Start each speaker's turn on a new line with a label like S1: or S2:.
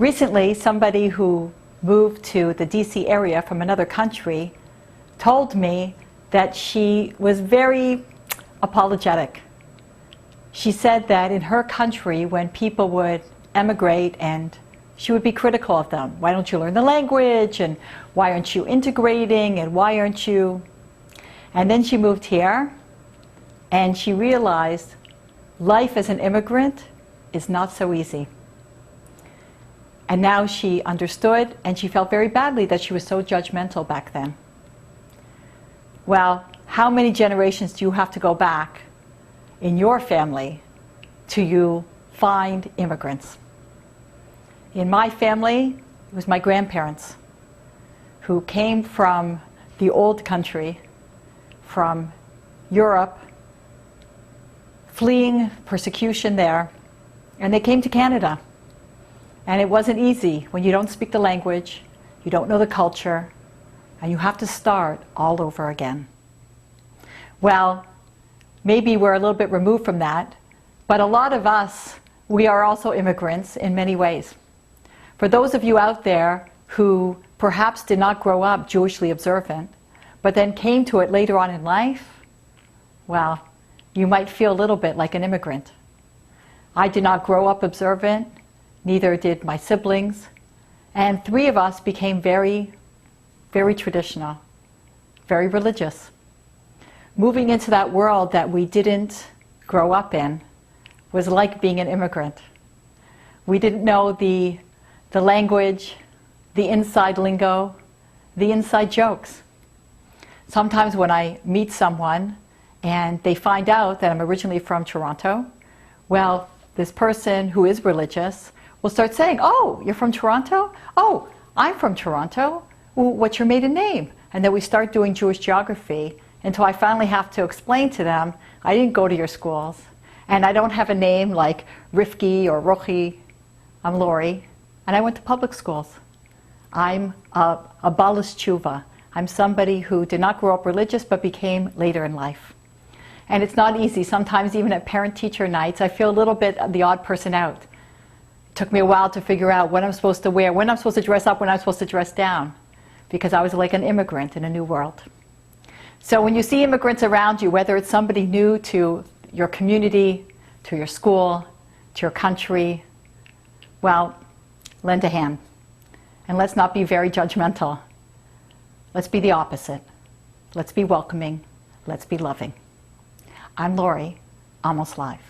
S1: Recently, somebody who moved to the DC area from another country told me that she was very apologetic. She said that in her country, when people would emigrate, and she would be critical of them. Why don't you learn the language? And why aren't you integrating? And why aren't you? And then she moved here, and she realized life as an immigrant is not so easy. And now she understood, and she felt very badly that she was so judgmental back then. Well, how many generations do you have to go back in your family till you find immigrants? In my family, it was my grandparents who came from the old country, from Europe, fleeing persecution there, and they came to Canada. And it wasn't easy when you don't speak the language, you don't know the culture, and you have to start all over again. Well, maybe we're a little bit removed from that, but a lot of us, we are also immigrants in many ways. For those of you out there who perhaps did not grow up Jewishly observant, but then came to it later on in life, well, you might feel a little bit like an immigrant. I did not grow up observant, neither did my siblings, and three of us became very, very traditional, very religious. Moving into that world that we didn't grow up in was like being an immigrant. We didn't know the language, the inside lingo, the inside jokes. Sometimes when I meet someone and they find out that I'm originally from Toronto, well, this person who is religious will start saying, "Oh, you're from Toronto? Oh, I'm from Toronto. Well, what's your maiden name?" And then we start doing Jewish geography until I finally have to explain to them, I didn't go to your schools, and I don't have a name like Rifki or Rochi. I'm Lori, and I went to public schools. I'm a Balas Tshuva. I'm somebody who did not grow up religious but became later in life. And it's not easy. Sometimes even at parent-teacher nights, I feel a little bit the odd person out. It took me a while to figure out what I'm supposed to wear, when I'm supposed to dress up, when I'm supposed to dress down, because I was like an immigrant in a new world. So when you see immigrants around you, whether it's somebody new to your community, to your school, to your country, well, lend a hand. And let's not be very judgmental. Let's be the opposite. Let's be welcoming. Let's be loving. I'm Lori, almost live.